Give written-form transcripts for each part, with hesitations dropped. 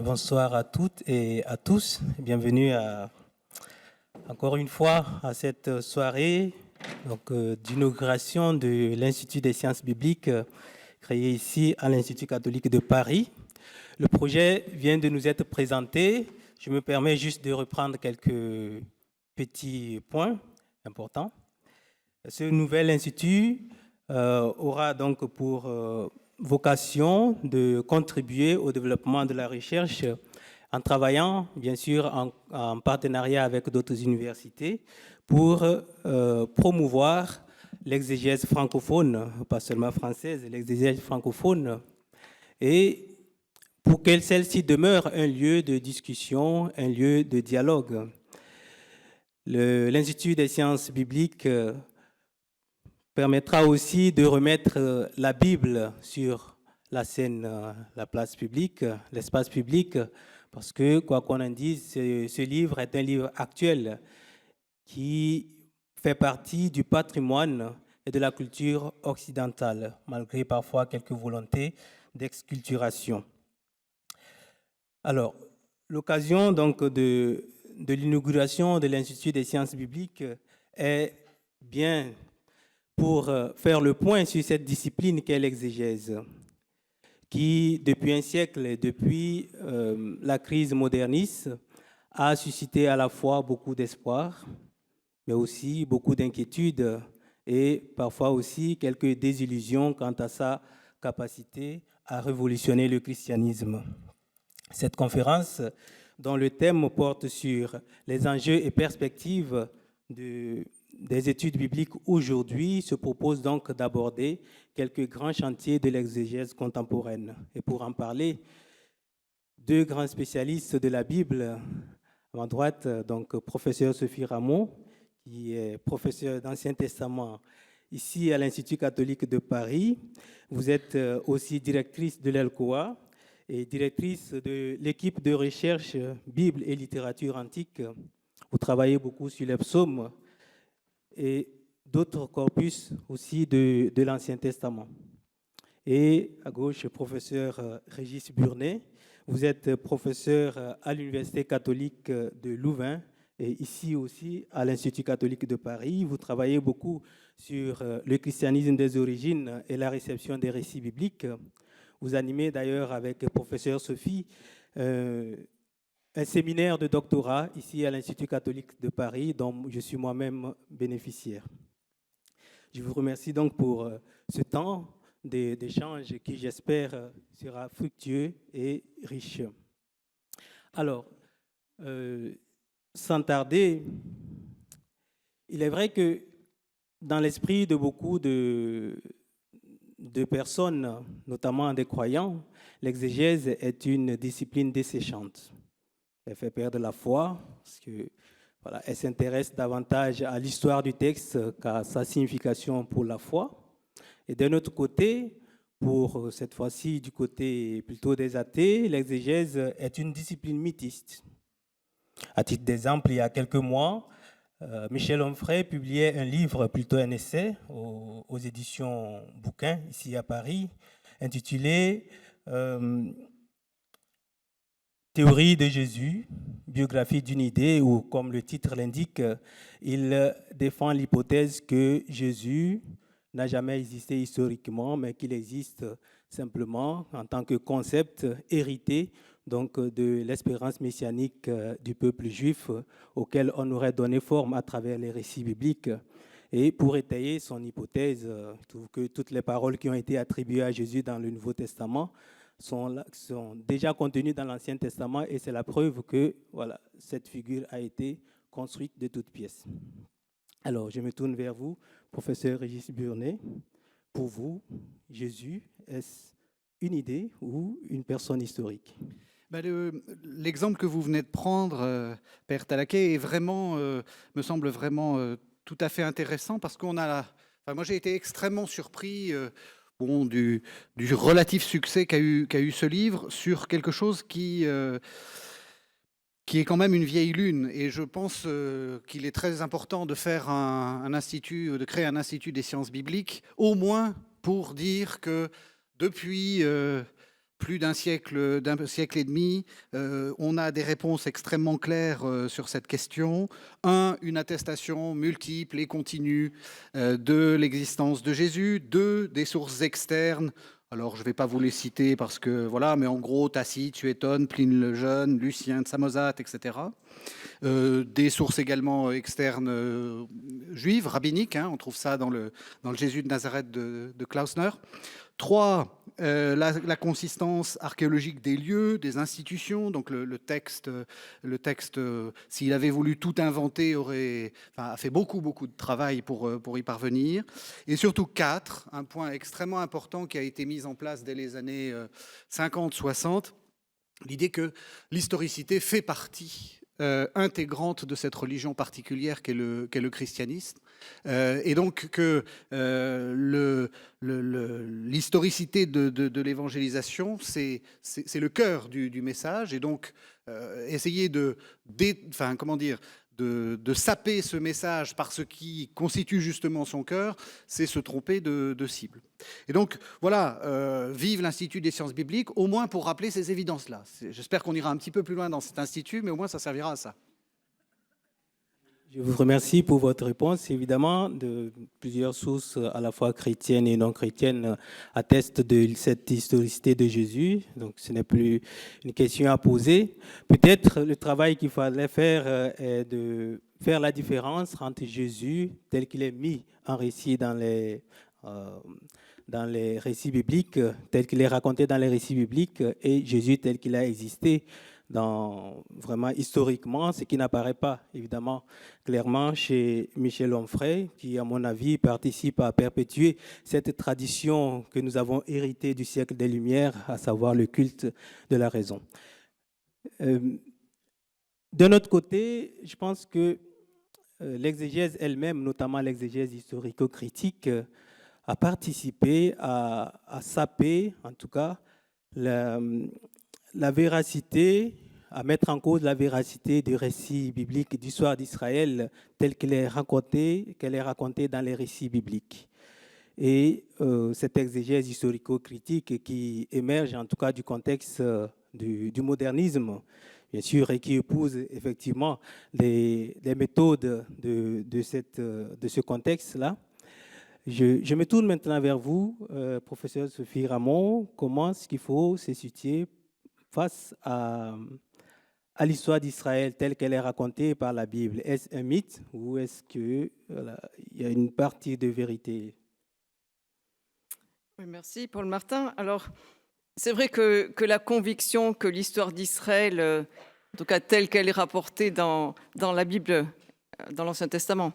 Bonsoir à toutes et à tous. Bienvenue encore une fois à cette soirée d'inauguration de l'Institut des sciences bibliques créé ici à l'Institut catholique de Paris. Le projet vient de nous être présenté. Je me permets juste de reprendre quelques petits points importants. Ce nouvel institut aura donc pour vocation de contribuer au développement de la recherche en travaillant, bien sûr, en partenariat avec d'autres universités pour promouvoir l'exégèse francophone, pas seulement française, l'exégèse francophone, et pour que celle-ci demeure un lieu de discussion, un lieu de dialogue. L'Institut des sciences bibliques permettra aussi de remettre la Bible sur la scène, la place publique, l'espace public, parce que, quoi qu'on en dise, ce livre est un livre actuel qui fait partie du patrimoine et de la culture occidentale, malgré parfois quelques volontés d'exculturation. Alors, l'occasion donc de l'inauguration de l'Institut des sciences bibliques est bien pour faire le point sur cette discipline qu'est l'exégèse, qui, depuis un siècle et depuis la crise moderniste, a suscité à la fois beaucoup d'espoir, mais aussi beaucoup d'inquiétude et parfois aussi quelques désillusions quant à sa capacité à révolutionner le christianisme. Cette conférence, dont le thème porte sur les enjeux et perspectives des études bibliques aujourd'hui, se propose donc d'aborder quelques grands chantiers de l'exégèse contemporaine. Et pour en parler, deux grands spécialistes de la Bible, à ma droite, donc professeur Sophie Ramon, qui est professeur d'Ancien Testament ici à l'Institut catholique de Paris. Vous êtes aussi directrice de l'ELCOA et directrice de l'équipe de recherche Bible et littérature antique. Vous travaillez beaucoup sur les psaumes et d'autres corpus aussi de l'Ancien Testament. Et à gauche, professeur Régis Burnet. Vous êtes professeur à l'Université catholique de Louvain et ici aussi à l'Institut catholique de Paris. Vous travaillez beaucoup sur le christianisme des origines et la réception des récits bibliques. Vous animez d'ailleurs avec professeur Sophie un séminaire de doctorat ici à l'Institut catholique de Paris dont je suis moi-même bénéficiaire. Je vous remercie donc pour ce temps d'échange qui, j'espère, sera fructueux et riche. Alors, sans tarder, il est vrai que dans l'esprit de beaucoup de personnes, notamment des croyants, l'exégèse est une discipline desséchante. Elle fait perdre la foi, parce que voilà, elle s'intéresse davantage à l'histoire du texte qu'à sa signification pour la foi. Et d'un autre côté, pour cette fois-ci du côté plutôt des athées, l'exégèse est une discipline mythiste. À titre d'exemple, il y a quelques mois, Michel Onfray publiait un livre, plutôt un essai, aux éditions Bouquin, ici à Paris, intitulé Théorie de Jésus, biographie d'une idée, où, comme le titre l'indique, il défend l'hypothèse que Jésus n'a jamais existé historiquement, mais qu'il existe simplement en tant que concept hérité donc, de l'espérance messianique du peuple juif auquel on aurait donné forme à travers les récits bibliques. Et pour étayer son hypothèse, je trouve que toutes les paroles qui ont été attribuées à Jésus dans le Nouveau Testament sont déjà contenues dans l'Ancien Testament et c'est la preuve que voilà, cette figure a été construite de toutes pièces. Alors, je me tourne vers vous, professeur Régis Burnet. Pour vous, Jésus, est-ce une idée ou une personne historique ? L'exemple que vous venez de prendre, Père Talaquet, est vraiment, me semble vraiment tout à fait intéressant parce qu'on a... moi, j'ai été extrêmement surpris du relatif succès qu'a eu ce livre sur quelque chose qui est quand même une vieille lune. Et je pense qu'il est très important de faire un institut, de créer un institut des sciences bibliques, au moins pour dire que depuis plus d'un siècle et demi, on a des réponses extrêmement claires sur cette question. Une attestation multiple et continue de l'existence de Jésus. Deux, des sources externes. Alors, je ne vais pas vous les citer parce que, voilà, mais en gros, Tacite, Suétone, Pline le Jeune, Lucien de Samosate, etc. Des sources également externes juives, rabbiniques, hein, on trouve ça dans le Jésus de Nazareth de Klausner. 3, la consistance archéologique des lieux, des institutions. Donc le texte, s'il avait voulu tout inventer, a fait beaucoup de travail pour y parvenir. Et surtout 4, un point extrêmement important qui a été mis en place dès les années 50-60, l'idée que l'historicité fait partie intégrante de cette religion particulière qu'est le christianisme. Et donc que l'historicité de l'évangélisation, c'est le cœur du message. Et donc, essayer de saper ce message par ce qui constitue justement son cœur, c'est se tromper de cible. Et donc, voilà, vive l'Institut des sciences bibliques, au moins pour rappeler ces évidences-là. J'espère qu'on ira un petit peu plus loin dans cet institut, mais au moins ça servira à ça. Je vous remercie pour votre réponse. Évidemment, plusieurs sources à la fois chrétiennes et non chrétiennes attestent de cette historicité de Jésus. Donc, ce n'est plus une question à poser. Peut-être le travail qu'il fallait faire est de faire la différence entre Jésus tel qu'il est mis en récit dans les récits bibliques, tel qu'il est raconté dans les récits bibliques, et Jésus tel qu'il a existé vraiment historiquement, ce qui n'apparaît pas évidemment clairement chez Michel Onfray, qui à mon avis participe à perpétuer cette tradition que nous avons héritée du siècle des Lumières, à savoir le culte de la raison. D'un autre côté, je pense que l'exégèse elle-même, notamment l'exégèse historico-critique, a participé à saper, en tout cas, la véracité, à mettre en cause la véracité du récit biblique d'histoire d'Israël tel qu'elle est racontée dans les récits bibliques. Et cette exégèse historico-critique qui émerge en tout cas du contexte du modernisme, bien sûr, et qui épouse effectivement les méthodes de ce contexte-là. Je me tourne maintenant vers vous, professeur Sophie Ramon. Comment est-ce qu'il faut se situer face à l'histoire d'Israël telle qu'elle est racontée par la Bible? Est-ce un mythe ou est-ce qu'il y a une partie de vérité? Oui, merci Paul Martin. Alors, c'est vrai que la conviction que l'histoire d'Israël, en tout cas telle qu'elle est rapportée dans la Bible, dans l'Ancien Testament,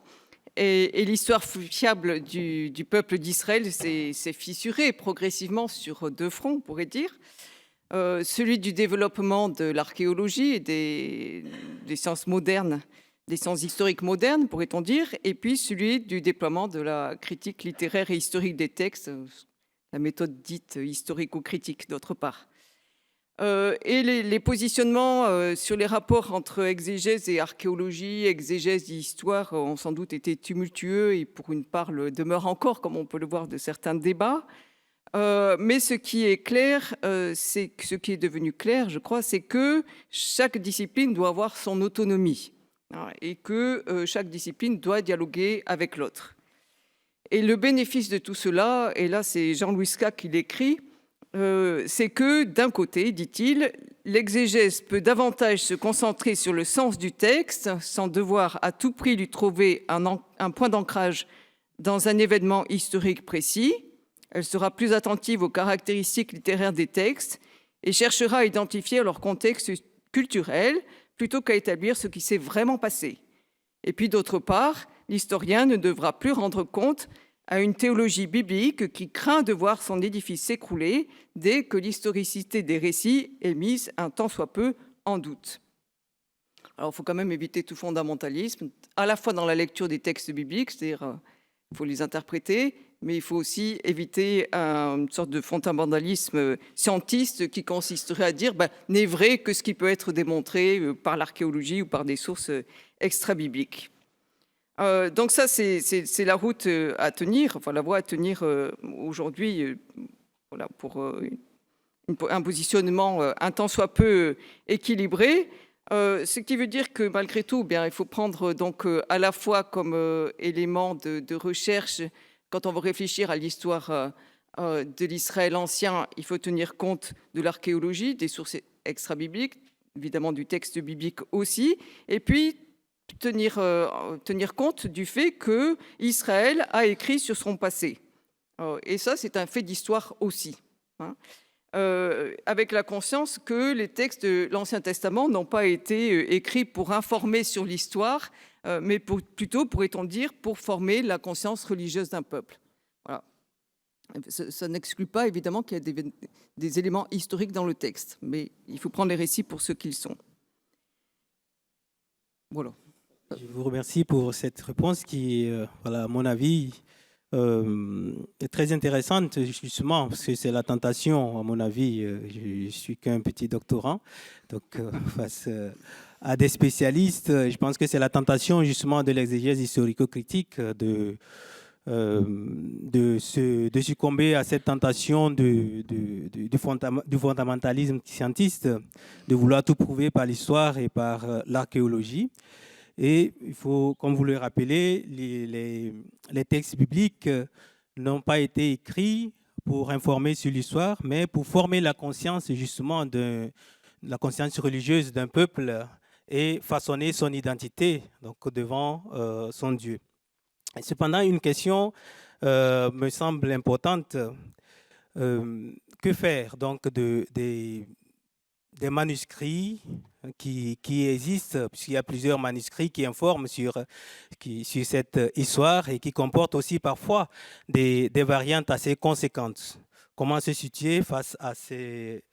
et l'histoire fiable du peuple d'Israël s'est fissurée progressivement sur deux fronts, on pourrait dire. Celui du développement de l'archéologie et des sciences modernes, des sciences historiques modernes, pourrait-on dire, et puis celui du déploiement de la critique littéraire et historique des textes, la méthode dite historico-critique d'autre part. Et les positionnements sur les rapports entre exégèse et archéologie, exégèse et histoire ont sans doute été tumultueux et pour une part le demeurent encore, comme on peut le voir de certains débats. Mais ce qui est clair, ce qui est devenu clair, je crois, c'est que chaque discipline doit avoir son autonomie, hein, et que chaque discipline doit dialoguer avec l'autre. Et le bénéfice de tout cela, et là c'est Jean-Louis Ska qui l'écrit, c'est que d'un côté, dit-il, l'exégèse peut davantage se concentrer sur le sens du texte sans devoir à tout prix lui trouver un point d'ancrage dans un événement historique précis. Elle sera plus attentive aux caractéristiques littéraires des textes et cherchera à identifier leur contexte culturel plutôt qu'à établir ce qui s'est vraiment passé. Et puis d'autre part, l'historien ne devra plus rendre compte à une théologie biblique qui craint de voir son édifice s'écrouler dès que l'historicité des récits est mise un tant soit peu en doute. Alors il faut quand même éviter tout fondamentalisme, à la fois dans la lecture des textes bibliques, c'est-à-dire il faut les interpréter, mais il faut aussi éviter une sorte de fondamentalisme scientiste qui consisterait à dire n'est vrai que ce qui peut être démontré par l'archéologie ou par des sources extra-bibliques. Donc ça, c'est la route à tenir, enfin la voie à tenir aujourd'hui, voilà, pour un positionnement un tant soit peu équilibré. Ce qui veut dire que malgré tout, bien, il faut prendre donc à la fois comme élément de recherche, quand on veut réfléchir à l'histoire de l'Israël ancien, il faut tenir compte de l'archéologie, des sources extra-bibliques, évidemment du texte biblique aussi, et puis tenir compte du fait que Israël a écrit sur son passé. Et ça, c'est un fait d'histoire aussi, hein. Avec la conscience que les textes de l'Ancien Testament n'ont pas été écrits pour informer sur l'histoire, mais plutôt, pourrait-on dire, pour former la conscience religieuse d'un peuple. Voilà. Ça n'exclut pas, évidemment, qu'il y ait des éléments historiques dans le texte, mais il faut prendre les récits pour ce qu'ils sont. Voilà. Je vous remercie pour cette réponse qui, voilà, à mon avis, est très intéressante, justement, parce que c'est la tentation, à mon avis. Je suis qu'un petit doctorant, donc face à des spécialistes, je pense que c'est la tentation, justement, de l'exégèse historico-critique de succomber à cette tentation du fondamentalisme scientiste, de vouloir tout prouver par l'histoire et par l'archéologie. Et il faut, comme vous le rappelez, les textes bibliques n'ont pas été écrits pour informer sur l'histoire, mais pour former la conscience, justement, la conscience religieuse d'un peuple et façonner son identité donc, devant son Dieu. Et cependant, une question me semble importante. Que faire donc des manuscrits qui existent, puisqu'il y a plusieurs manuscrits qui informent sur cette histoire et qui comportent aussi parfois des variantes assez conséquentes. Comment se situer face à ces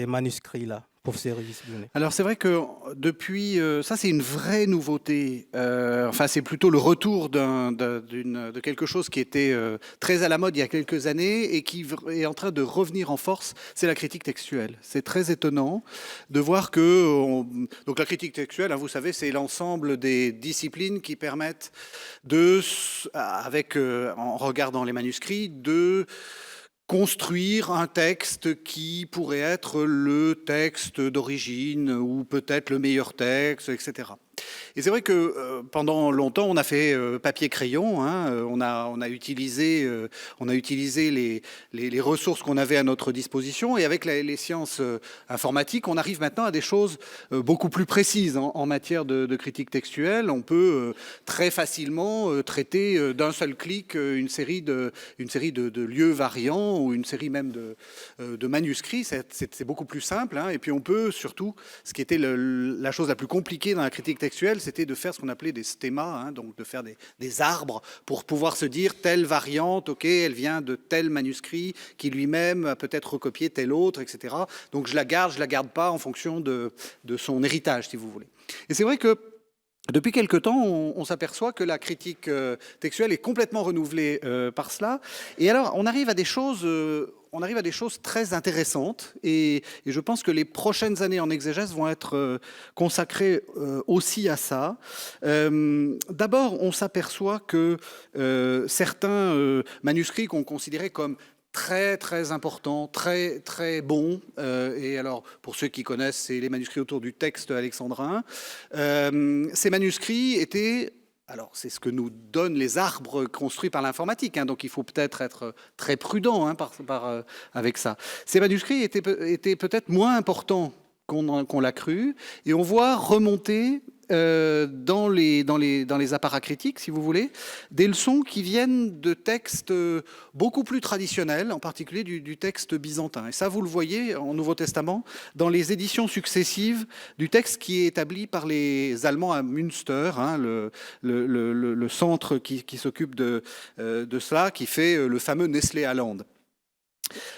manuscrits-là, professeur Régis Brunet? Alors c'est vrai que depuis, ça c'est une vraie nouveauté, enfin c'est plutôt le retour de quelque chose qui était très à la mode il y a quelques années et qui est en train de revenir en force, c'est la critique textuelle. C'est très étonnant de voir que, donc la critique textuelle, hein, vous savez, c'est l'ensemble des disciplines qui permettent en regardant les manuscrits, de construire un texte qui pourrait être le texte d'origine ou peut-être le meilleur texte, etc. Et c'est vrai que pendant longtemps, on a fait papier-crayon, hein, on a utilisé les ressources qu'on avait à notre disposition, et avec les sciences informatiques, on arrive maintenant à des choses beaucoup plus précises en matière de critique textuelle. On peut très facilement traiter d'un seul clic une série de lieux variants ou une série même de manuscrits. C'est beaucoup plus simple, hein, et puis on peut surtout, ce qui était la chose la plus compliquée dans la critique textuelle, c'était de faire ce qu'on appelait des stémas, hein, donc de faire des arbres pour pouvoir se dire telle variante, ok, elle vient de tel manuscrit qui lui-même a peut-être recopié tel autre, etc. Donc je la garde pas en fonction de son héritage, si vous voulez. Et c'est vrai que depuis quelque temps, on s'aperçoit que la critique textuelle est complètement renouvelée par cela. Et alors, on arrive à des choses très intéressantes. Et je pense que les prochaines années en exégèse vont être consacrées aussi à ça. D'abord, on s'aperçoit que certains manuscrits qu'on considérait comme très très important, très très bon. Et alors, pour ceux qui connaissent, c'est les manuscrits autour du texte alexandrin. Ces manuscrits étaient... Alors, c'est ce que nous donnent les arbres construits par l'informatique, hein, donc il faut peut-être être très prudent hein, avec ça. Ces manuscrits étaient peut-être moins importants qu'on l'a cru, et on voit remonter dans les apparats critiques, si vous voulez, des leçons qui viennent de textes beaucoup plus traditionnels, en particulier du texte byzantin. Et ça, vous le voyez en Nouveau Testament, dans les éditions successives du texte qui est établi par les Allemands à Münster, hein, le centre qui s'occupe de cela, qui fait le fameux Nestlé-Aland.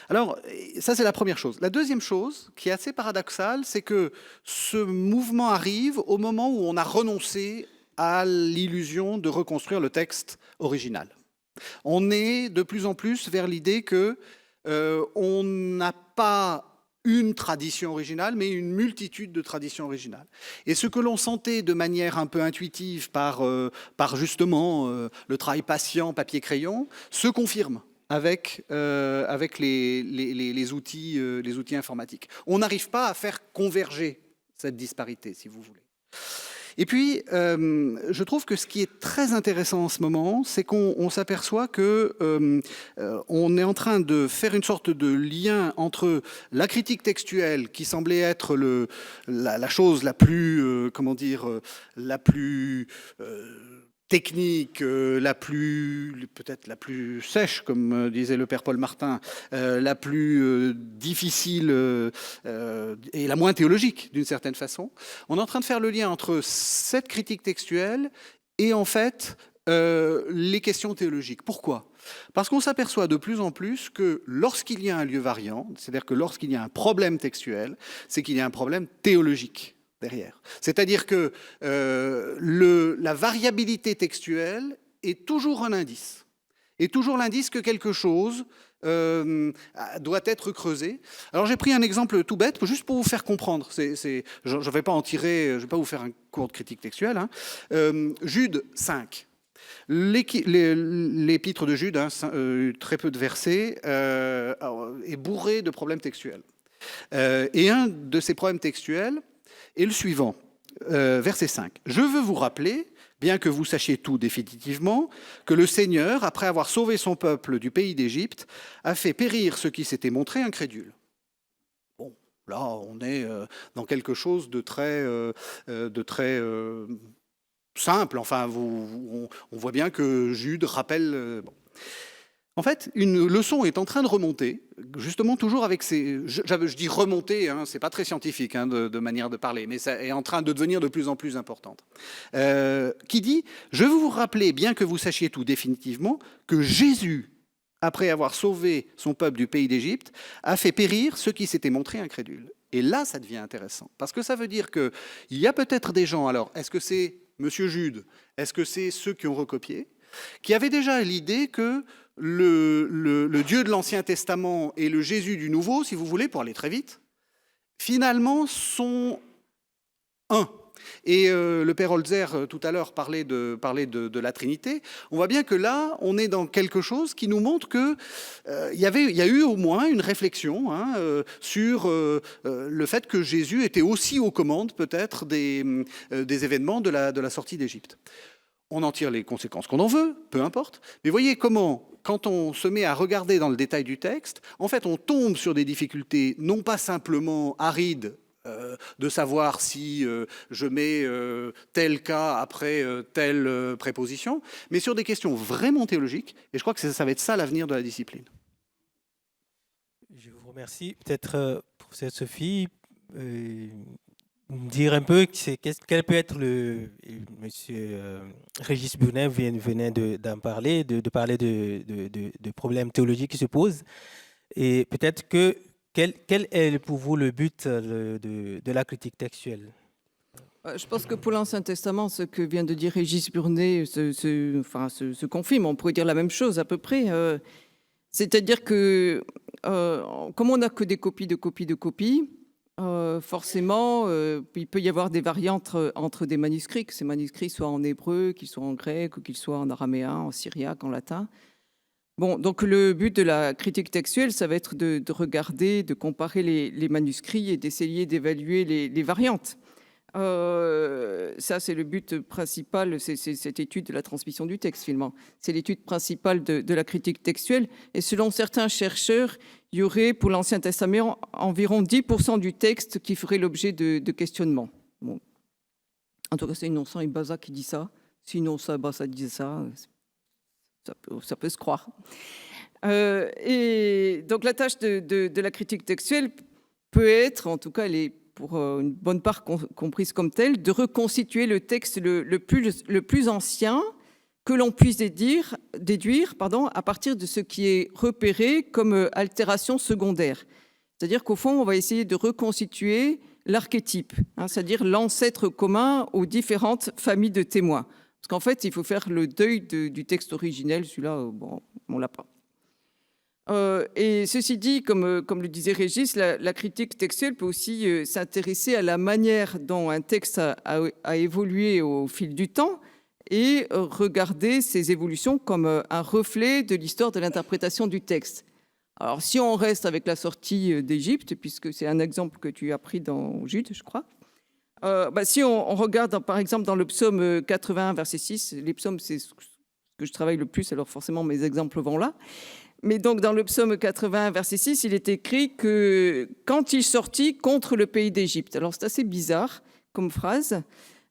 Alors, ça c'est la première chose. La deuxième chose, qui est assez paradoxale, c'est que ce mouvement arrive au moment où on a renoncé à l'illusion de reconstruire le texte original. On est de plus en plus vers l'idée que on n'a pas une tradition originale, mais une multitude de traditions originales. Et ce que l'on sentait de manière un peu intuitive par justement le travail patient, papier-crayon, se confirme. avec les outils informatiques. On n'arrive pas à faire converger cette disparité, si vous voulez. Et puis, je trouve que ce qui est très intéressant en ce moment, c'est qu'on s'aperçoit que on est en train de faire une sorte de lien entre la critique textuelle, qui semblait être la chose la plus, la plus technique, peut-être la plus sèche, comme disait le père Paul Martin, la plus difficile et la moins théologique, d'une certaine façon. On est en train de faire le lien entre cette critique textuelle et en fait les questions théologiques. Pourquoi ? Parce qu'on s'aperçoit de plus en plus que lorsqu'il y a un lieu variant, c'est-à-dire que lorsqu'il y a un problème textuel, c'est qu'il y a un problème théologique derrière. C'est-à-dire que la variabilité textuelle est toujours un indice, est toujours l'indice que quelque chose doit être creusé. Alors j'ai pris un exemple tout bête, juste pour vous faire comprendre. Je ne vais pas en tirer, je ne vais pas vous faire un cours de critique textuelle. Jude 5. L'épître de Jude, très peu de versets, est bourré de problèmes textuels. Et un de ces problèmes textuels est le suivant, verset 5. « Je veux vous rappeler, bien que vous sachiez tout définitivement, que le Seigneur, après avoir sauvé son peuple du pays d'Égypte, a fait périr ceux qui s'étaient montrés incrédules. » Bon, là, on est dans quelque chose de très simple. Enfin, on voit bien que Jude rappelle... Bon. En fait, une leçon est en train de remonter, justement toujours avec ces... Je dis remonter, c'est pas très scientifique de manière de parler, mais ça est en train de devenir de plus en plus importante. Qui dit « Je veux vous rappeler, bien que vous sachiez tout définitivement, que Jésus, après avoir sauvé son peuple du pays d'Égypte, a fait périr ceux qui s'étaient montrés incrédules. » Et là, ça devient intéressant, parce que ça veut dire qu'il y a peut-être des gens, alors, est-ce que c'est Monsieur Jude, est-ce que c'est ceux qui ont recopié, qui avaient déjà l'idée que le Dieu de l'Ancien Testament et le Jésus du Nouveau, si vous voulez, pour aller très vite, finalement sont un. Et le père Holzer, tout à l'heure, parlait de la Trinité. On voit bien que là, on est dans quelque chose qui nous montre qu'il y a eu au moins une réflexion sur le fait que Jésus était aussi aux commandes, peut-être, des événements de la sortie d'Égypte. On en tire les conséquences qu'on en veut, peu importe. Mais voyez comment, quand on se met à regarder dans le détail du texte, en fait, on tombe sur des difficultés non pas simplement arides, de savoir si je mets tel cas après telle préposition, mais sur des questions vraiment théologiques. Et je crois que ça va être ça l'avenir de la discipline. Je vous remercie. Peut-être, professeur Sophie, dire un peu quel peut être monsieur Régis Burnet venait d'en parler, de parler de problèmes théologiques qui se posent. Et peut-être quel est pour vous le but de la critique textuelle ? Je pense que pour l'Ancien Testament, ce que vient de dire Régis Burnet se confirme. On pourrait dire la même chose à peu près. C'est-à-dire que comme on n'a que des copies de copies, forcément, il peut y avoir des variantes entre des manuscrits, que ces manuscrits soient en hébreu, qu'ils soient en grec, ou qu'ils soient en araméen, en syriaque, en latin. Bon, donc le but de la critique textuelle, ça va être de regarder, de comparer les manuscrits et d'essayer d'évaluer les variantes. Ça, c'est le but principal, c'est cette étude de la transmission du texte, finalement. C'est l'étude principale de la critique textuelle. Et selon certains chercheurs, il y aurait pour l'Ancien Testament environ 10% du texte qui ferait l'objet de questionnements. Bon. En tout cas, c'est Innocent Ibaza qui dit ça. Sinon, ça dit ça. Ça peut se croire. Et donc, la tâche de la critique textuelle peut être, en tout cas, elle est pour une bonne part comprise comme telle, de reconstituer le texte le plus ancien que l'on puisse déduire à partir de ce qui est repéré comme altération secondaire. C'est-à-dire qu'au fond, on va essayer de reconstituer l'archétype, c'est-à-dire l'ancêtre commun aux différentes familles de témoins. Parce qu'en fait, il faut faire le deuil du texte originel. Celui-là, bon, on l'a pas. Et ceci dit, comme le disait Régis, la critique textuelle peut aussi s'intéresser à la manière dont un texte a évolué au fil du temps et regarder ces évolutions comme un reflet de l'histoire de l'interprétation du texte. Alors, si on reste avec la sortie d'Égypte, puisque c'est un exemple que tu as pris dans Jude, je crois, si on regarde par exemple dans le psaume 81, verset 6, les psaumes, c'est ce que je travaille le plus, alors forcément mes exemples vont là. Mais donc dans le psaume 81, verset 6, il est écrit que quand il sortit contre le pays d'Égypte, alors c'est assez bizarre comme phrase,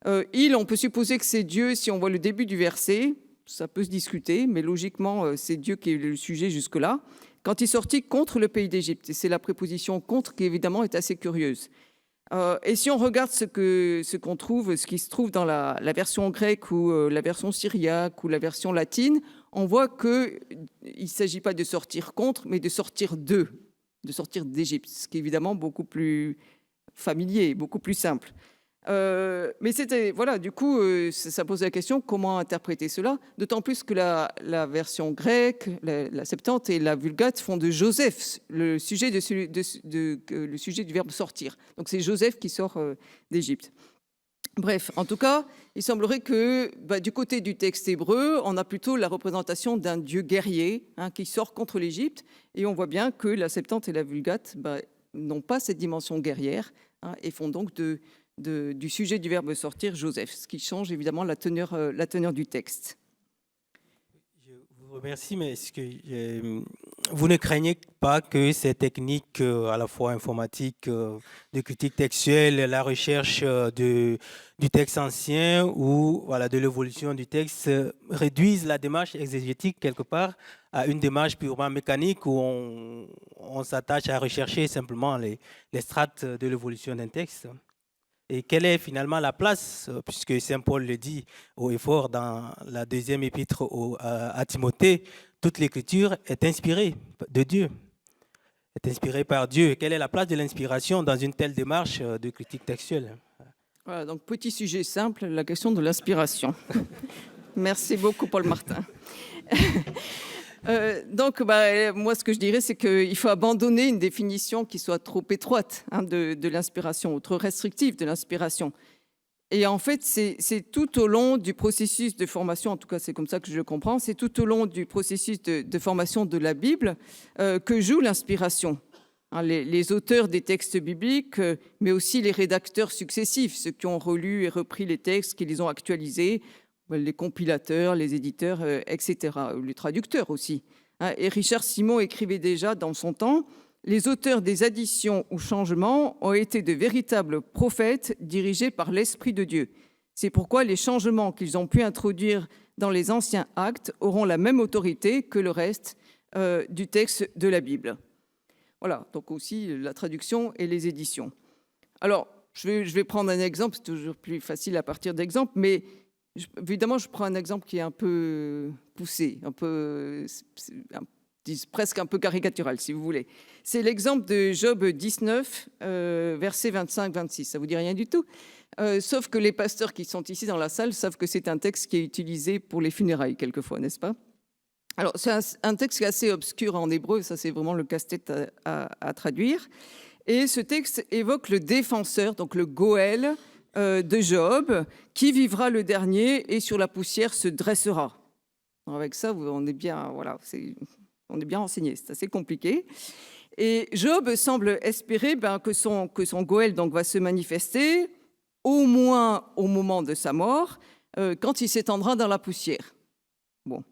on peut supposer que c'est Dieu, si on voit le début du verset, ça peut se discuter, mais logiquement c'est Dieu qui est le sujet jusque-là, quand il sortit contre le pays d'Égypte. Et c'est la préposition contre qui évidemment est assez curieuse. Et si on regarde ce qui se trouve dans la version grecque ou la version syriaque ou la version latine, on voit qu'il ne s'agit pas de sortir contre, mais de sortir d'Égypte, ce qui est évidemment beaucoup plus familier, beaucoup plus simple. Mais du coup, ça pose la question comment interpréter cela, d'autant plus que la version grecque, la Septante et la Vulgate font de Joseph le sujet du verbe sortir. Donc c'est Joseph qui sort d'Égypte. Bref, en tout cas, il semblerait que du côté du texte hébreu, on a plutôt la représentation d'un dieu guerrier qui sort contre l'Égypte, et on voit bien que la Septante et la Vulgate n'ont pas cette dimension guerrière et font donc du sujet du verbe sortir Joseph, ce qui change évidemment la teneur du texte. Je vous remercie, mais est-ce que vous ne craignez pas que ces techniques à la fois informatiques, de critique textuelle, la recherche du texte ancien ou de l'évolution du texte réduisent la démarche exégétique quelque part à une démarche purement mécanique où on s'attache à rechercher simplement les strates de l'évolution d'un texte? Et quelle est finalement la place, puisque Saint Paul le dit haut et fort dans la deuxième épître à Timothée, toute l'écriture est inspirée de Dieu, est inspirée par Dieu. Quelle est la place de l'inspiration dans une telle démarche de critique textuelle? Voilà, donc petit sujet simple, la question de l'inspiration. Merci beaucoup, Paul Martin. Moi, ce que je dirais, c'est qu'il faut abandonner une définition qui soit trop étroite de l'inspiration, ou trop restrictive de l'inspiration. Et en fait, c'est tout au long du processus de formation, en tout cas c'est comme ça que je le comprends, c'est tout au long du processus de formation de la Bible que joue l'inspiration. Les auteurs des textes bibliques, mais aussi les rédacteurs successifs, ceux qui ont relu et repris les textes, qui les ont actualisés, les compilateurs, les éditeurs, etc., les traducteurs aussi. Et Richard Simon écrivait déjà dans son temps « Les auteurs des additions ou changements ont été de véritables prophètes dirigés par l'Esprit de Dieu. C'est pourquoi les changements qu'ils ont pu introduire dans les anciens actes auront la même autorité que le reste du texte de la Bible. » Voilà, donc aussi la traduction et les éditions. Alors, je vais prendre un exemple, c'est toujours plus facile à partir d'exemples, mais évidemment, je prends un exemple qui est un peu poussé, presque un peu caricatural, si vous voulez. C'est l'exemple de Job 19, versets 25-26. Ça ne vous dit rien du tout, sauf que les pasteurs qui sont ici dans la salle savent que c'est un texte qui est utilisé pour les funérailles, quelquefois, n'est-ce pas? Alors, c'est un texte qui est assez obscur en hébreu, ça c'est vraiment le casse-tête à traduire. Et ce texte évoque le défenseur, donc le Goël de Job, qui vivra le dernier et sur la poussière se dressera. Alors avec ça, on est bien renseigné, c'est assez compliqué. Et Job semble espérer que son Goël donc, va se manifester au moins au moment de sa mort, quand il s'étendra dans la poussière. Bon.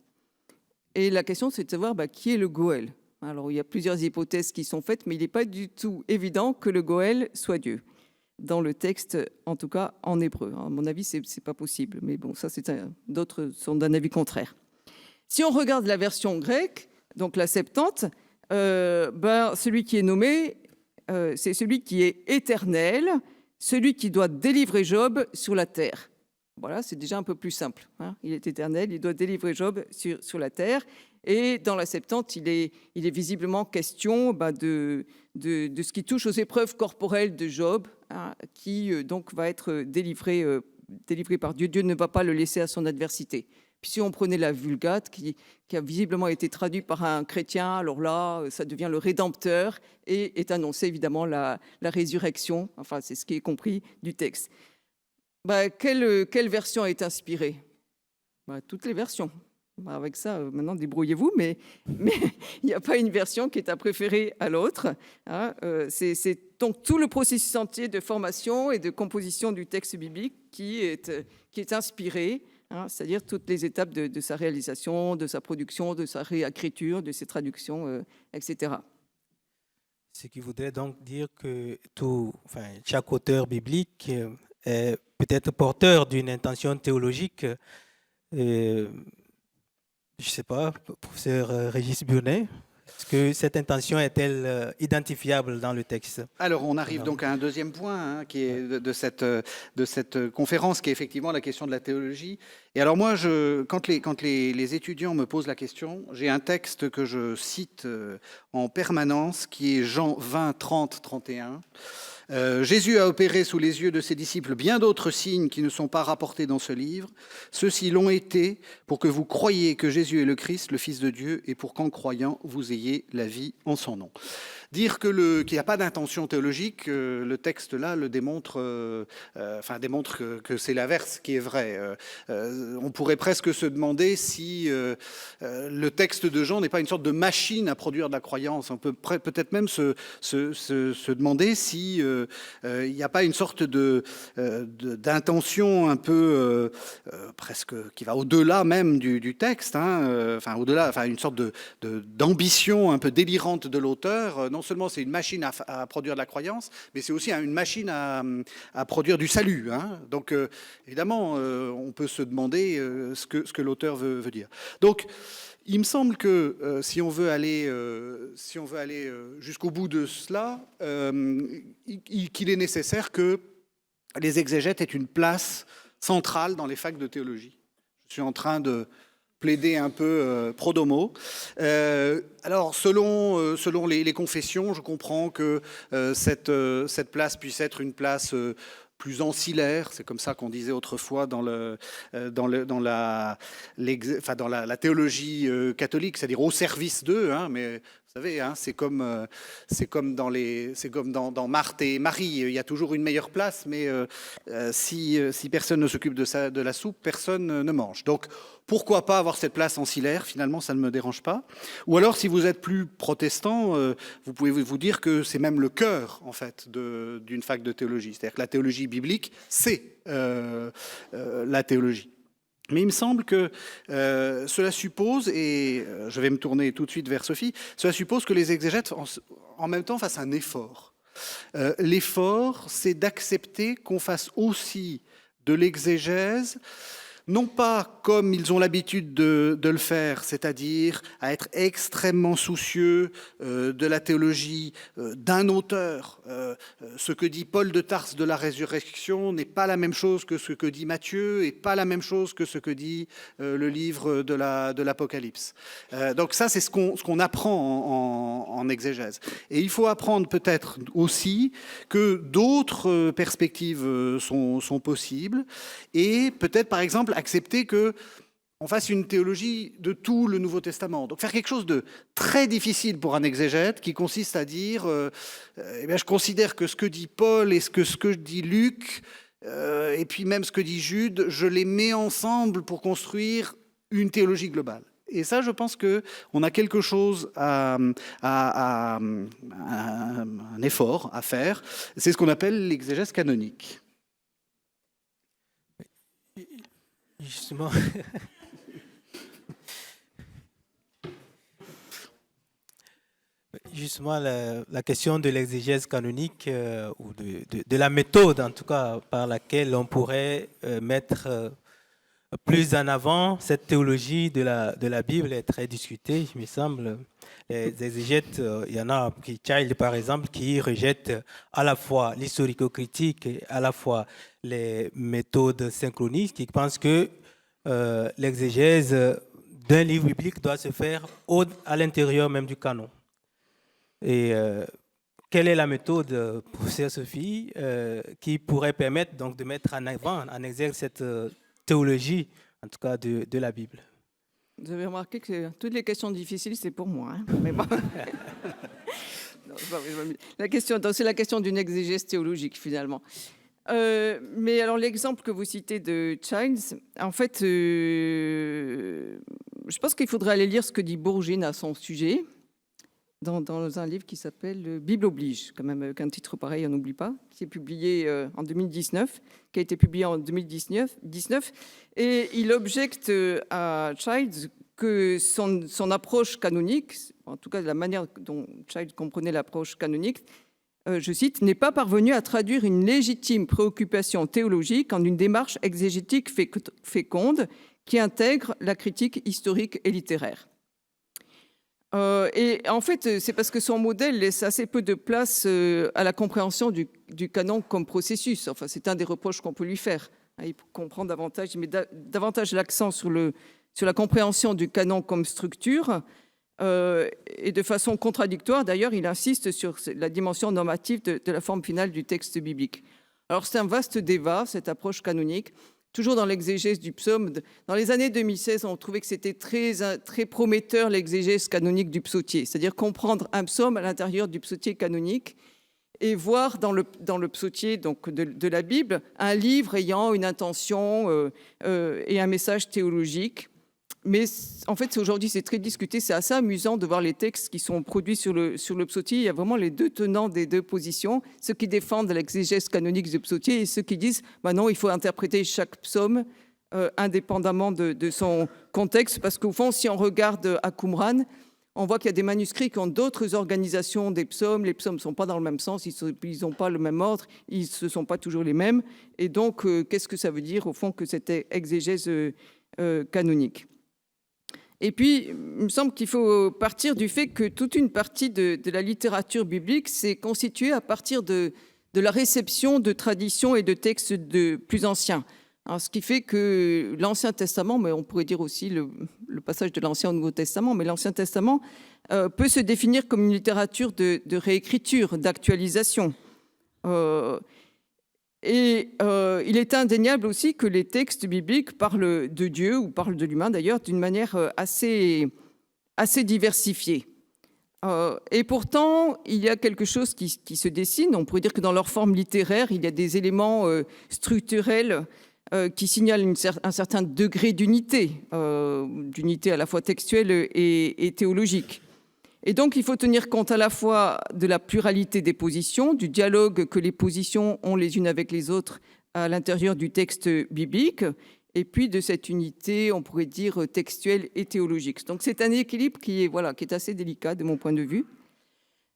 Et la question, c'est de savoir qui est le Goël. Alors, il y a plusieurs hypothèses qui sont faites, mais il n'est pas du tout évident que le Goël soit Dieu. Dans le texte, en tout cas en hébreu. À mon avis, ce n'est pas possible. Mais bon, ça, d'autres sont d'un avis contraire. Si on regarde la version grecque, donc la Septante, celui qui est nommé, c'est celui qui est éternel, celui qui doit délivrer Job sur la terre. Voilà, c'est déjà un peu plus simple. Il est éternel, il doit délivrer Job sur la terre. Et dans la Septante, il est visiblement question de ce qui touche aux épreuves corporelles de Job, qui donc va être délivré par Dieu. Dieu ne va pas le laisser à son adversité. Puis si on prenait la Vulgate, qui a visiblement été traduite par un chrétien, alors là, ça devient le Rédempteur et est annoncé évidemment la résurrection. Enfin, c'est ce qui est compris du texte. Quelle version est inspirée? toutes les versions. Avec ça, maintenant, débrouillez-vous, mais il n'y a pas une version qui est à préférer à l'autre. Hein. C'est donc tout le processus entier de formation et de composition du texte biblique qui est inspiré, hein, c'est-à-dire toutes les étapes de sa réalisation, de sa production, de sa réécriture, de ses traductions, etc. Ce qui voudrait donc dire que chaque auteur biblique est peut-être porteur d'une intention théologique. Je ne sais pas, professeur Régis Burnet, est-ce que cette intention est-elle identifiable dans le texte? Alors, on arrive donc à un deuxième point hein, qui est de cette conférence, qui est effectivement la question de la théologie. Et alors moi, quand les étudiants me posent la question, j'ai un texte que je cite en permanence, qui est Jean 20, 30, 31. Jésus a opéré sous les yeux de ses disciples bien d'autres signes qui ne sont pas rapportés dans ce livre. Ceux-ci l'ont été pour que vous croyiez que Jésus est le Christ, le Fils de Dieu, et pour qu'en croyant, vous ayez la vie en son nom. Dire qu'il n'y a pas d'intention théologique, le texte là le démontre, démontre que c'est l'inverse qui est vrai. On pourrait presque se demander si le texte de Jean n'est pas une sorte de machine à produire de la croyance. On peut peut-être même se demander si il n'y a pas une sorte d'intention un peu presque qui va au-delà même du texte, hein, une sorte d'ambition un peu délirante de l'auteur. Non seulement c'est une machine à produire de la croyance, mais c'est aussi une machine à produire du salut. Hein. Donc évidemment, on peut se demander ce que l'auteur veut dire. Donc il me semble que si on veut aller jusqu'au bout de cela, qu'il est nécessaire que les exégètes aient une place centrale dans les facs de théologie. Je suis en train de plaider un peu pro domo. Alors, selon les confessions, je comprends que cette place puisse être une place plus ancillaire, c'est comme ça qu'on disait autrefois dans la théologie catholique, c'est-à-dire au service d'eux, hein, mais vous savez, hein, c'est comme dans Marthe et Marie, il y a toujours une meilleure place, mais si personne ne s'occupe de la soupe, personne ne mange. Donc, pourquoi pas avoir cette place ancillaire? Finalement, ça ne me dérange pas. Ou alors, si vous êtes plus protestant, vous pouvez vous dire que c'est même le cœur, en fait, d'une fac de théologie. C'est-à-dire que la théologie biblique, c'est la théologie. Mais il me semble que cela suppose, et je vais me tourner tout de suite vers Sophie, cela suppose que les exégètes, en même temps, fassent un effort. L'effort, c'est d'accepter qu'on fasse aussi de l'exégèse, non pas comme ils ont l'habitude de le faire, c'est-à-dire à être extrêmement soucieux de la théologie d'un auteur. Ce que dit Paul de Tarse de la résurrection n'est pas la même chose que ce que dit Matthieu et pas la même chose que ce que dit le livre de l'Apocalypse. Donc ça, c'est ce qu'on apprend en exégèse. Et il faut apprendre peut-être aussi que d'autres perspectives sont possibles et peut-être, par exemple, accepter qu'on fasse une théologie de tout le Nouveau Testament. Donc faire quelque chose de très difficile pour un exégète qui consiste à dire je considère que ce que dit Paul et ce que dit Luc et puis même ce que dit Jude, je les mets ensemble pour construire une théologie globale. Et ça, je pense qu'on a quelque chose un effort à faire. C'est ce qu'on appelle l'exégèse canonique. Justement, la question de l'exégèse canonique ou de la méthode, en tout cas, par laquelle on pourrait mettre plus en avant cette théologie de la Bible est très discutée, il me semble. Les exégètes, il y en a, Child par exemple, qui rejettent à la fois l'historico-critique et à la fois les méthodes synchronistes, qui pensent que l'exégèse d'un livre biblique doit se faire à l'intérieur même du canon. Et quelle est la méthode, professeur Sophie, qui pourrait permettre donc de mettre en avant, en exergue cette théologie, en tout cas de la Bible? Vous avez remarqué que toutes les questions difficiles, c'est pour moi. Hein, mais bon. C'est la question d'une exégèse théologique, finalement. Mais alors l'exemple que vous citez de Childs, en fait, je pense qu'il faudrait aller lire ce que dit Bourgine à son sujet dans un livre qui s'appelle Bible oblige, quand même, avec un titre pareil, on n'oublie pas, qui est publié en 2019, qui a été publié en 2019, et il objecte à Childs que son approche canonique, en tout cas la manière dont Childs comprenait l'approche canonique, je cite, n'est pas parvenu à traduire une légitime préoccupation théologique en une démarche exégétique féconde qui intègre la critique historique et littéraire. Et en fait, c'est parce que son modèle laisse assez peu de place à la compréhension du canon comme processus. Enfin, c'est un des reproches qu'on peut lui faire. Il comprend davantage, il met davantage l'accent sur la compréhension du canon comme structure. Et de façon contradictoire, d'ailleurs, il insiste sur la dimension normative de la forme finale du texte biblique. Alors, c'est un vaste débat, cette approche canonique. Toujours dans l'exégèse du psaume, dans les années 2016, on trouvait que c'était très prometteur l'exégèse canonique du psautier, c'est-à-dire comprendre un psaume à l'intérieur du psautier canonique et voir dans le psautier donc de la Bible un livre ayant une intention et un message théologique. Mais en fait, aujourd'hui, c'est très discuté. C'est assez amusant de voir les textes qui sont produits sur le psautier. Il y a vraiment les deux tenants des deux positions, ceux qui défendent l'exégèse canonique du psautier et ceux qui disent non, il faut interpréter chaque psaume indépendamment de son contexte. Parce qu'au fond, si on regarde à Qumran, on voit qu'il y a des manuscrits qui ont d'autres organisations des psaumes. Les psaumes ne sont pas dans le même sens, ils n'ont pas le même ordre, ils ne sont pas toujours les mêmes. Et donc, qu'est-ce que ça veut dire, au fond, que c'était exégèse canonique ? Et puis, il me semble qu'il faut partir du fait que toute une partie de la littérature biblique s'est constituée à partir de la réception de traditions et de textes plus anciens. Alors, ce qui fait que l'Ancien Testament, mais on pourrait dire aussi le passage de l'Ancien au Nouveau Testament, mais l'Ancien Testament peut se définir comme une littérature de réécriture, d'actualisation. Il est indéniable aussi que les textes bibliques parlent de Dieu, ou parlent de l'humain d'ailleurs, d'une manière assez diversifiée. Et pourtant, il y a quelque chose qui se dessine. On pourrait dire que dans leur forme littéraire, il y a des éléments structurels qui signalent un certain degré d'unité à la fois textuelle et théologique. Et donc, il faut tenir compte à la fois de la pluralité des positions, du dialogue que les positions ont les unes avec les autres à l'intérieur du texte biblique, et puis de cette unité, on pourrait dire, textuelle et théologique. Donc, c'est un équilibre qui est assez délicat de mon point de vue.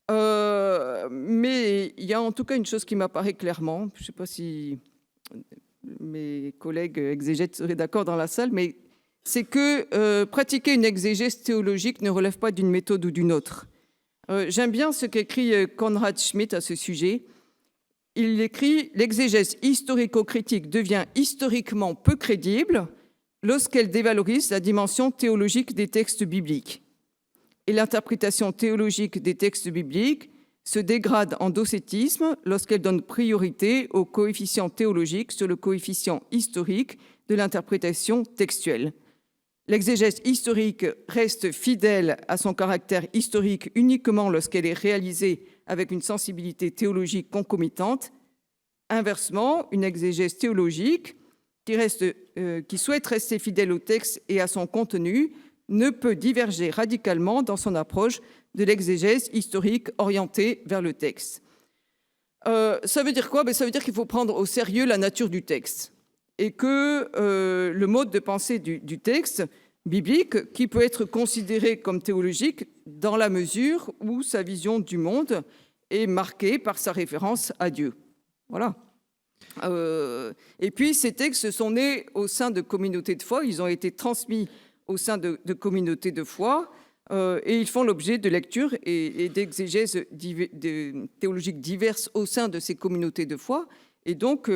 Mais il y a en tout cas une chose qui m'apparaît clairement. Je ne sais pas si mes collègues exégètes seraient d'accord dans la salle, mais c'est que pratiquer une exégèse théologique ne relève pas d'une méthode ou d'une autre. J'aime bien ce qu'écrit Conrad Schmitt à ce sujet. Il écrit « L'exégèse historico-critique devient historiquement peu crédible lorsqu'elle dévalorise la dimension théologique des textes bibliques. Et l'interprétation théologique des textes bibliques se dégrade en docétisme lorsqu'elle donne priorité au coefficient théologique sur le coefficient historique de l'interprétation textuelle. L'exégèse historique reste fidèle à son caractère historique uniquement lorsqu'elle est réalisée avec une sensibilité théologique concomitante. Inversement, une exégèse théologique qui souhaite rester fidèle au texte et à son contenu ne peut diverger radicalement dans son approche de l'exégèse historique orientée vers le texte. Ça veut dire quoi ? Ça veut dire qu'il faut prendre au sérieux la nature du texte et que le mode de pensée du texte biblique, qui peut être considéré comme théologique dans la mesure où sa vision du monde est marquée par sa référence à Dieu. Voilà. Et puis, ces textes sont nés au sein de communautés de foi, ils ont été transmis au sein de communautés de foi, et ils font l'objet de lectures et d'exégèses théologiques diverses au sein de ces communautés de foi, et donc,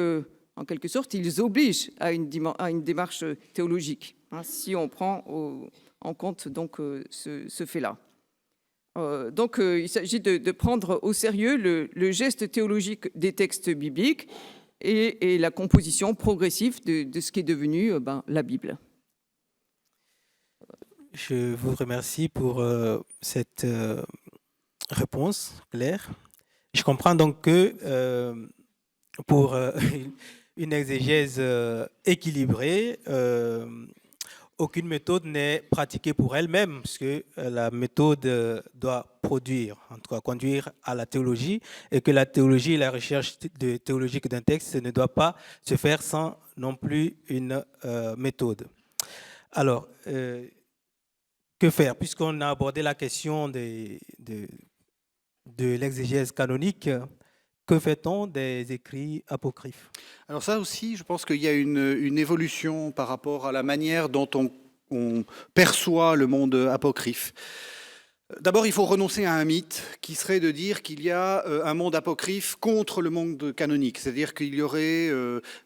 en quelque sorte, ils obligent à une démarche théologique, si on prend en compte donc, ce fait-là. Donc, il s'agit de prendre au sérieux le geste théologique des textes bibliques et la composition progressive de ce qui est devenu la Bible. Je vous remercie pour cette réponse claire. Je comprends donc que pour une exégèse équilibrée. Aucune méthode n'est pratiquée pour elle-même, parce que la méthode doit produire, en tout cas conduire à la théologie, et que la théologie et la recherche théologique d'un texte ne doit pas se faire sans non plus une méthode. Alors, que faire? Puisqu'on a abordé la question de l'exégèse canonique, que fait-on des écrits apocryphes? Alors ça aussi, je pense qu'il y a une évolution par rapport à la manière dont on perçoit le monde apocryphe. D'abord, il faut renoncer à un mythe qui serait de dire qu'il y a un monde apocryphe contre le monde canonique, c'est-à-dire qu'il y aurait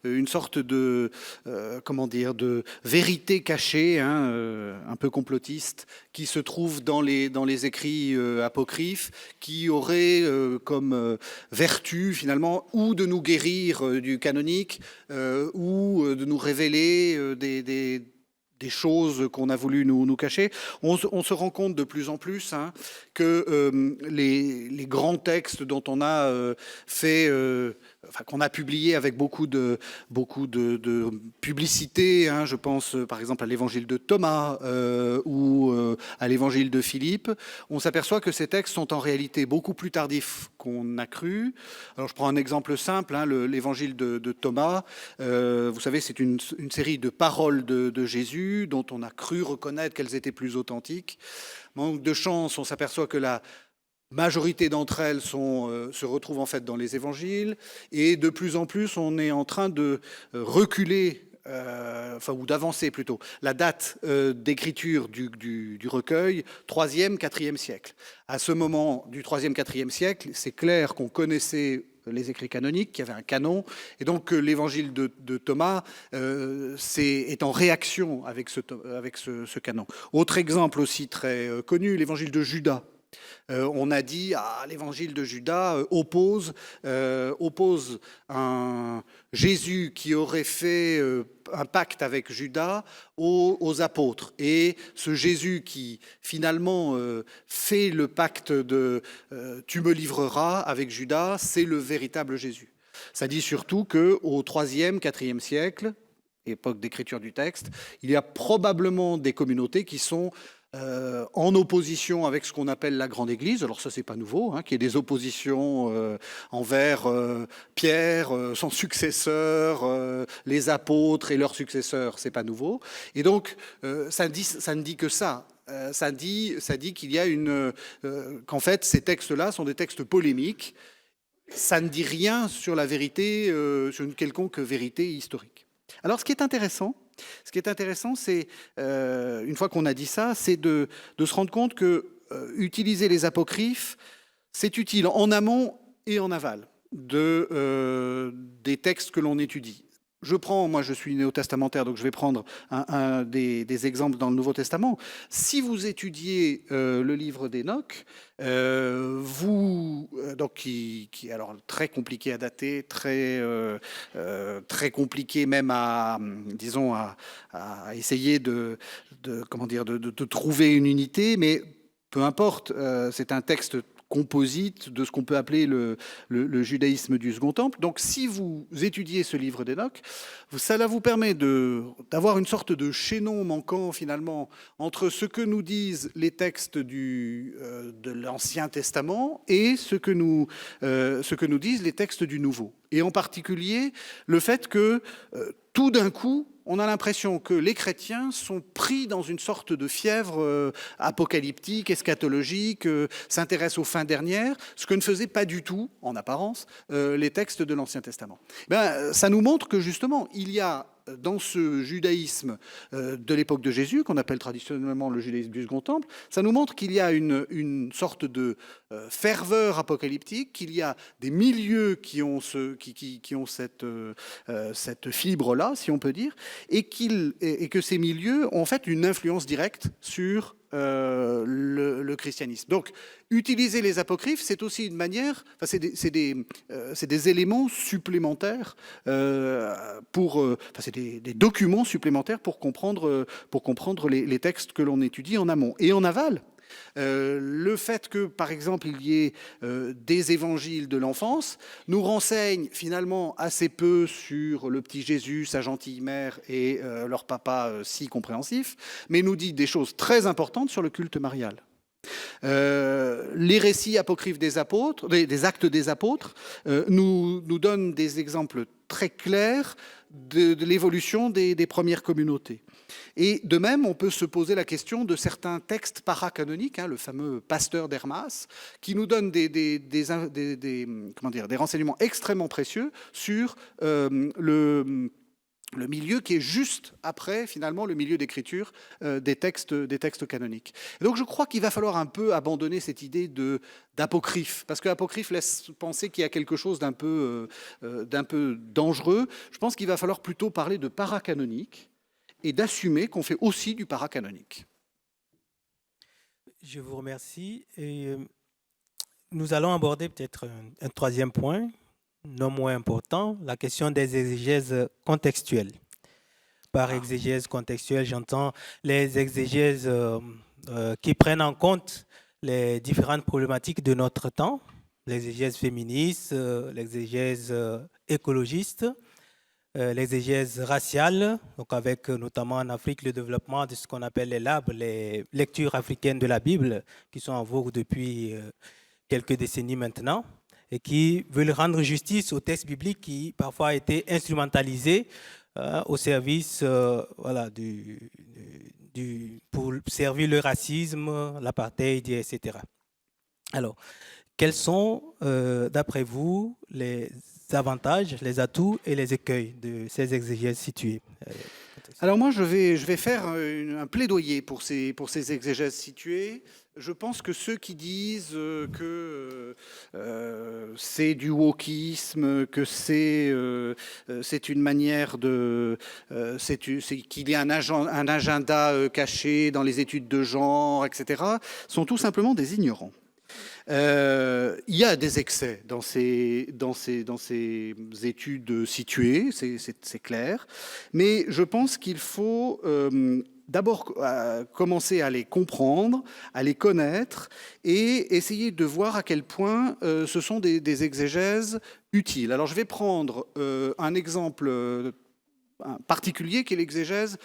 une sorte de de vérité cachée, un peu complotiste, qui se trouve dans les écrits apocryphes, qui aurait comme vertu finalement ou de nous guérir du canonique ou de nous révéler des choses qu'on a voulu nous cacher. On se rend compte de plus en plus que les grands textes dont on a qu'on a publié avec beaucoup de publicité, je pense par exemple à l'évangile de Thomas ou à l'évangile de Philippe, on s'aperçoit que ces textes sont en réalité beaucoup plus tardifs qu'on a cru. Alors je prends un exemple simple, l'évangile de Thomas, vous savez, c'est une série de paroles de Jésus dont on a cru reconnaître qu'elles étaient plus authentiques. Manque de chance, on s'aperçoit que la majorité d'entre elles se retrouvent en fait dans les évangiles, et de plus en plus on est en train de reculer, ou d'avancer plutôt, la date d'écriture du recueil, 3e, 4e siècle. À ce moment du 3e, 4e siècle, c'est clair qu'on connaissait les écrits canoniques, qu'il y avait un canon, et donc l'évangile de Thomas est en réaction avec ce canon. Autre exemple aussi très connu, l'évangile de Judas. On a dit l'évangile de Judas oppose un Jésus qui aurait fait un pacte avec Judas aux apôtres, et ce Jésus qui finalement fait le pacte de tu me livreras avec Judas, c'est le véritable Jésus. Ça dit surtout qu'au 3e, 4e siècle, époque d'écriture du texte, il y a probablement des communautés qui sont en opposition avec ce qu'on appelle la Grande Église. Alors ça, c'est pas nouveau, qu'il y ait des oppositions envers Pierre, son successeur, les apôtres et leurs successeurs, c'est pas nouveau. Et donc, ça ne dit que ça. Ça dit qu'il y a qu'en fait, ces textes-là sont des textes polémiques. Ça ne dit rien sur la vérité, sur une quelconque vérité historique. Alors, ce qui est intéressant, c'est, une fois qu'on a dit ça, c'est de se rendre compte que utiliser les apocryphes, c'est utile en amont et en aval des textes que l'on étudie. Moi je suis néo-testamentaire, donc je vais prendre des exemples dans le Nouveau Testament. Si vous étudiez le livre d'Hénoch, qui est alors très compliqué à dater, très compliqué même à essayer de trouver une unité, mais peu importe, c'est un texte composite de ce qu'on peut appeler le judaïsme du Second Temple. Donc si vous étudiez ce livre d'Hénoch, ça vous permet d'avoir une sorte de chaînon manquant finalement entre ce que nous disent les textes de l'Ancien Testament et ce que nous disent les textes du Nouveau. Et en particulier le fait que tout d'un coup, on a l'impression que les chrétiens sont pris dans une sorte de fièvre apocalyptique, eschatologique, s'intéressent aux fins dernières, ce que ne faisaient pas du tout, en apparence, les textes de l'Ancien Testament. Ça nous montre que justement, il y a dans ce judaïsme de l'époque de Jésus, qu'on appelle traditionnellement le judaïsme du Second Temple, ça nous montre qu'il y a une sorte de ferveur apocalyptique, qu'il y a des milieux qui ont cette fibre-là, si on peut dire, et que ces milieux ont en fait une influence directe sur le christianisme. Donc, utiliser les apocryphes, c'est aussi une manière, c'est des éléments supplémentaires c'est des documents supplémentaires pour comprendre les textes que l'on étudie en amont. Et en aval, Le fait que, par exemple, il y ait des évangiles de l'enfance nous renseigne finalement assez peu sur le petit Jésus, sa gentille mère et leur papa si compréhensif, mais nous dit des choses très importantes sur le culte marial. Les récits apocryphes des apôtres, des actes des apôtres, nous donnent des exemples très clairs de l'évolution des premières communautés. Et de même, on peut se poser la question de certains textes paracanoniques, le fameux Pasteur d'Hermas, qui nous donne des renseignements extrêmement précieux sur le milieu qui est juste après, finalement, le milieu d'écriture des textes canoniques. Et donc je crois qu'il va falloir un peu abandonner cette idée d'apocryphe, parce que apocryphe laisse penser qu'il y a quelque chose d'un peu dangereux. Je pense qu'il va falloir plutôt parler de paracanonique et d'assumer qu'on fait aussi du paracanonique. Je vous remercie. Et nous allons aborder peut-être un troisième point, non moins important, la question des exégèses contextuelles. Par exégèse contextuelle, j'entends les exégèses qui prennent en compte les différentes problématiques de notre temps, l'exégèse féministe, l'exégèse écologiste, l'exégèse raciale, donc avec notamment en Afrique le développement de ce qu'on appelle les LAB, les lectures africaines de la Bible, qui sont en vogue depuis quelques décennies maintenant, et qui veulent rendre justice aux textes bibliques qui parfois ont été instrumentalisés au service pour servir le racisme, l'apartheid, etc. Alors, quels sont, d'après vous, les avantages, les atouts et les écueils de ces exégèses situées? Alors moi, je vais faire un plaidoyer pour ces exégèses situées. Je pense que ceux qui disent que c'est du wokisme, que c'est une manière qu'il y a un agenda caché dans les études de genre, etc., sont tout simplement des ignorants. Il y a des excès dans ces études situées, c'est clair, mais je pense qu'il faut d'abord commencer à les comprendre, à les connaître et essayer de voir à quel point ce sont des exégèses utiles. Alors je vais prendre un exemple particulier qui est l'exégèse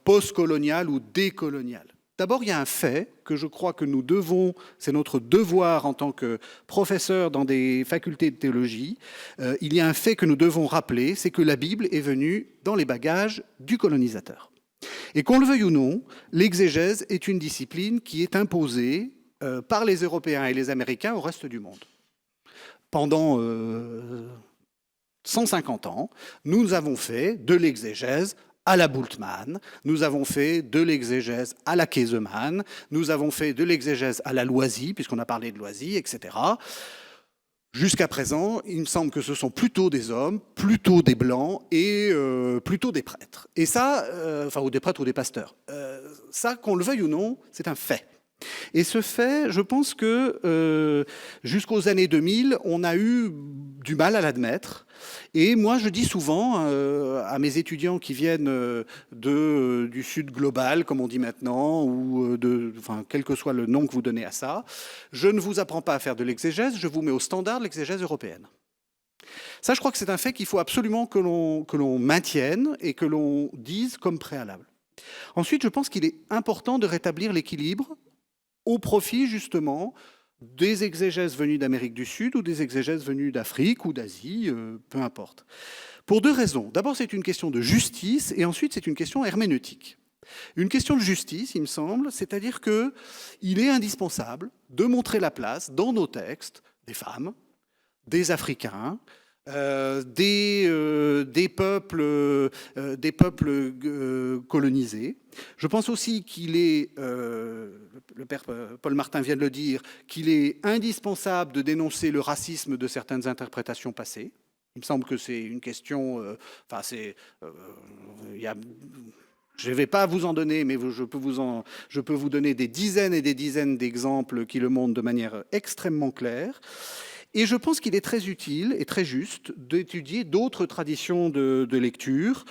post-coloniale ou décoloniale. D'abord, il y a un fait que je crois que nous devons, c'est notre devoir en tant que professeurs dans des facultés de théologie, il y a un fait que nous devons rappeler, c'est que la Bible est venue dans les bagages du colonisateur. Et qu'on le veuille ou non, l'exégèse est une discipline qui est imposée par les Européens et les Américains au reste du monde. Pendant 150 ans, nous avons fait de l'exégèse à la Bultmann, nous avons fait de l'exégèse à la Käsemann, nous avons fait de l'exégèse à la Loisy, puisqu'on a parlé de Loisy, etc. Jusqu'à présent, il me semble que ce sont plutôt des hommes, plutôt des blancs et plutôt des prêtres. Et ça, ou des prêtres ou des pasteurs. Ça, qu'on le veuille ou non, c'est un fait. Et ce fait, je pense que jusqu'aux années 2000, on a eu du mal à l'admettre. Et moi, je dis souvent à mes étudiants qui viennent du sud global, comme on dit maintenant, ou quel que soit le nom que vous donnez à ça, je ne vous apprends pas à faire de l'exégèse, je vous mets au standard de l'exégèse européenne. Ça, je crois que c'est un fait qu'il faut absolument que l'on maintienne et que l'on dise comme préalable. Ensuite, je pense qu'il est important de rétablir l'équilibre au profit, justement, des exégèses venus d'Amérique du Sud ou des exégèses venus d'Afrique ou d'Asie, peu importe. Pour deux raisons. D'abord, c'est une question de justice et ensuite, c'est une question herméneutique. Une question de justice, il me semble, c'est-à-dire qu'il est indispensable de montrer la place dans nos textes des femmes, des Africains, des peuples colonisés. Je pense aussi qu'il est, le père Paul Martin vient de le dire, qu'il est indispensable de dénoncer le racisme de certaines interprétations passées. Il me semble que c'est une question, je ne vais pas vous en donner, mais je peux vous donner des dizaines et des dizaines d'exemples qui le montrent de manière extrêmement claire. Et je pense qu'il est très utile et très juste d'étudier d'autres traditions de lecture,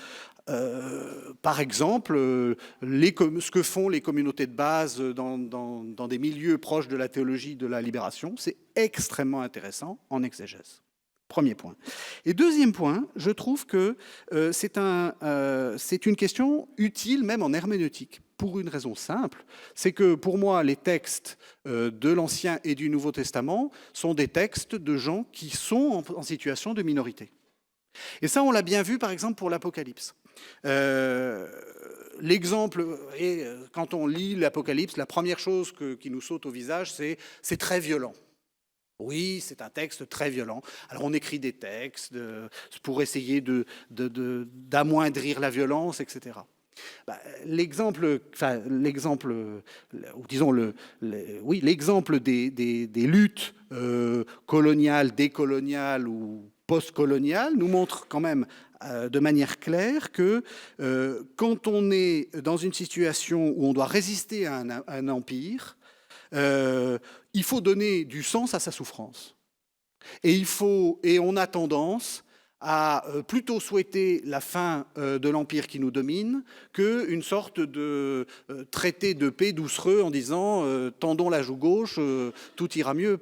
Par exemple, ce que font les communautés de base dans des milieux proches de la théologie de la libération, c'est extrêmement intéressant en exégèse. Premier point. Et deuxième point, je trouve que c'est une question utile même en herméneutique, pour une raison simple, c'est que pour moi, les textes de l'Ancien et du Nouveau Testament sont des textes de gens qui sont en situation de minorité. Et ça, on l'a bien vu, par exemple, pour l'Apocalypse. L'exemple, et quand on lit l'Apocalypse, la première chose qui nous saute au visage, c'est très violent. Oui, c'est un texte très violent. Alors on écrit des textes pour essayer d'amoindrir la violence, etc. L'exemple des luttes coloniales, décoloniales ou post-coloniales nous montre quand même de manière claire que quand on est dans une situation où on doit résister à un empire, il faut donner du sens à sa souffrance. Et on a tendance à plutôt souhaiter la fin de l'empire qui nous domine qu'une sorte de traité de paix doucereux en disant tendons la joue gauche, tout ira mieux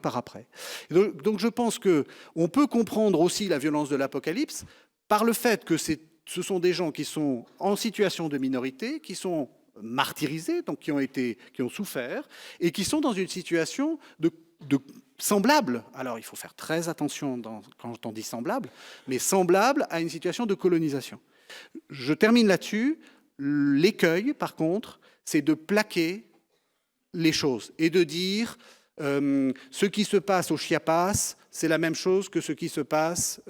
par après. Donc je pense qu'on peut comprendre aussi la violence de l'Apocalypse par le fait que ce sont des gens qui sont en situation de minorité, qui sont martyrisés, donc qui ont souffert, et qui sont dans une situation de semblable. Alors, il faut faire très attention quand on dit semblable, mais semblable à une situation de colonisation. Je termine là-dessus. L'écueil, par contre, c'est de plaquer les choses et de dire ce qui se passe au Chiapas, c'est la même chose que ce qui se passe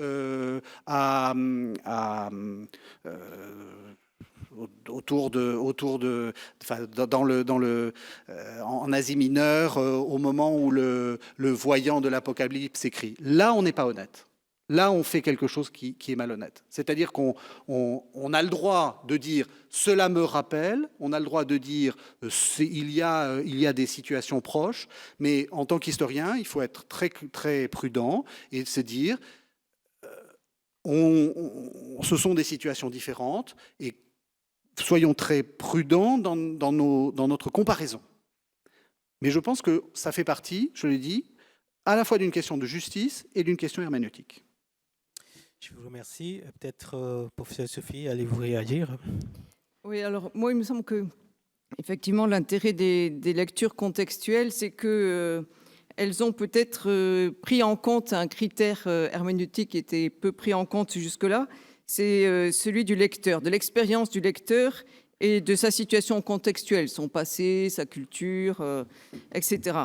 en Asie mineure, au moment où le voyant de l'Apocalypse écrit. Là, on n'est pas honnête. Là, on fait quelque chose qui est malhonnête. C'est-à-dire qu'on a le droit de dire « cela me rappelle », on a le droit de dire il y a des situations proches, mais en tant qu'historien, il faut être très, très prudent et se dire ce sont des situations différentes et soyons très prudents dans notre comparaison. Mais je pense que ça fait partie, je l'ai dit, à la fois d'une question de justice et d'une question herméneutique. Je vous remercie. Peut-être, professeur Sophie, allez-vous réagir? Oui, alors moi, il me semble que effectivement, l'intérêt des lectures contextuelles, c'est que elles ont peut-être pris en compte un critère herméneutique qui était peu pris en compte jusque-là, c'est celui du lecteur, de l'expérience du lecteur et de sa situation contextuelle, son passé, sa culture, etc.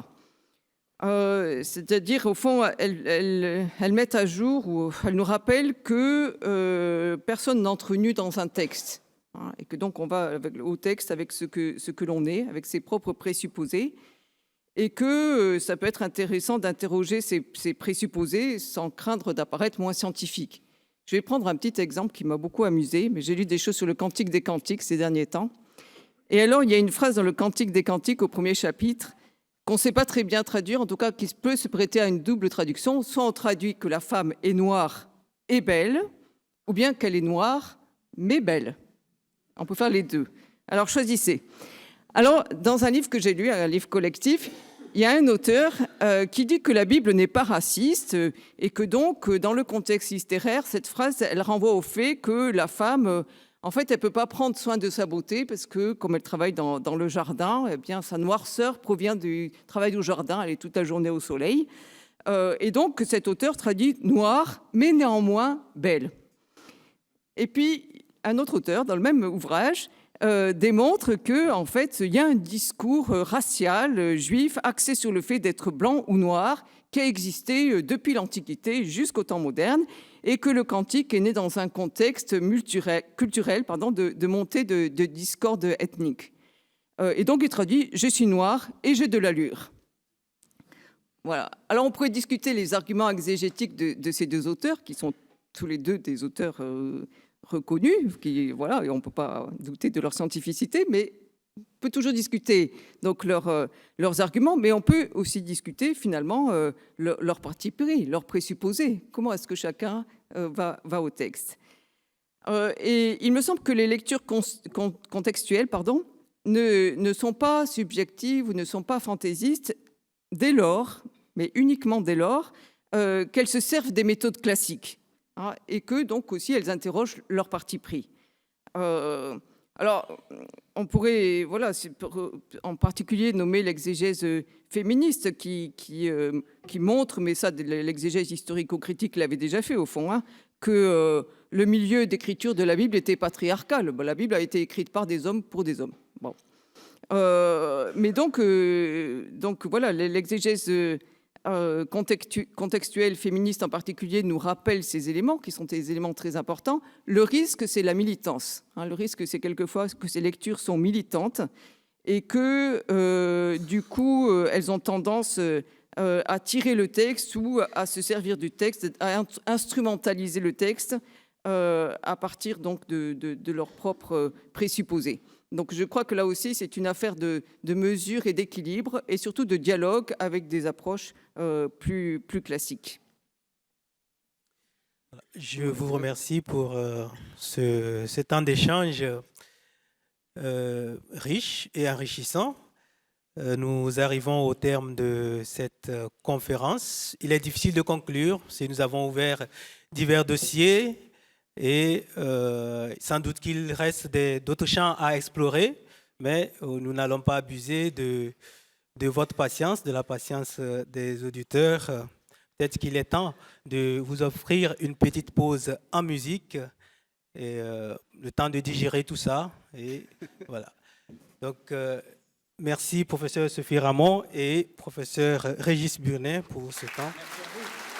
C'est-à-dire, au fond, elles mettent à jour ou elles nous rappellent que personne n'entre nu dans un texte. Hein, et que donc on va au texte avec ce que l'on est, avec ses propres présupposés. Et que ça peut être intéressant d'interroger ces présupposés sans craindre d'apparaître moins scientifique. Je vais prendre un petit exemple qui m'a beaucoup amusé, mais j'ai lu des choses sur le Cantique des Cantiques ces derniers temps. Et alors, il y a une phrase dans le Cantique des Cantiques au premier chapitre qu'on ne sait pas très bien traduire, en tout cas qui peut se prêter à une double traduction. Soit on traduit que la femme est noire et belle, ou bien qu'elle est noire mais belle. On peut faire les deux. Alors choisissez. Alors, dans un livre que j'ai lu, un livre collectif, il y a un auteur qui dit que la Bible n'est pas raciste et que donc, dans le contexte littéraire, cette phrase, elle renvoie au fait que la femme, en fait, elle ne peut pas prendre soin de sa beauté parce que, comme elle travaille dans le jardin, eh bien, sa noirceur provient du travail au jardin, elle est toute la journée au soleil. Et donc, cet auteur traduit noire, mais néanmoins belle. Et puis, un autre auteur, dans le même ouvrage, démontre que, en fait, il y a un discours racial juif axé sur le fait d'être blanc ou noir qui a existé depuis l'Antiquité jusqu'au temps moderne et que le cantique est né dans un contexte culturel de montée de discorde ethnique. Et donc, il traduit « Je suis noir et j'ai de l'allure ». Voilà. Alors, on pourrait discuter les arguments exégétiques de ces deux auteurs, qui sont tous les deux des auteurs reconnus, voilà, et on ne peut pas douter de leur scientificité, mais on peut toujours discuter donc leurs arguments, mais on peut aussi discuter finalement leur parti pris, leurs présupposés. Comment est-ce que chacun va au texte? Et il me semble que les lectures contextuelles ne sont pas subjectives ou ne sont pas fantaisistes dès lors, mais uniquement dès lors, qu'elles se servent des méthodes classiques, hein, et que donc aussi elles interrogent leur parti pris. Alors, on pourrait, voilà, en particulier nommer l'exégèse féministe qui montre, mais ça, l'exégèse historico-critique l'avait déjà fait au fond, hein, que le milieu d'écriture de la Bible était patriarcal. Bon, la Bible a été écrite par des hommes pour des hommes. Bon. Mais donc voilà, l'exégèse contextuelle féministe en particulier nous rappelle ces éléments qui sont des éléments très importants. Le risque, c'est la militance. Hein, le risque, c'est quelquefois que ces lectures sont militantes et que du coup, elles ont tendance à tirer le texte ou à se servir du texte, à instrumentaliser le texte à partir donc de leurs propres présupposés. Donc je crois que là aussi, c'est une affaire de mesure et d'équilibre et surtout de dialogue avec des approches plus classiques. Je vous remercie pour ce temps d'échange riche et enrichissant. Nous arrivons au terme de cette conférence. Il est difficile de conclure si nous avons ouvert divers dossiers et sans doute qu'il reste d'autres champs à explorer, mais nous n'allons pas abuser de votre patience, de la patience des auditeurs. Peut-être qu'il est temps de vous offrir une petite pause en musique et le temps de digérer tout ça. Et voilà. Donc, merci professeur Sophie Ramon et professeur Régis Burnet pour ce temps. Merci à vous.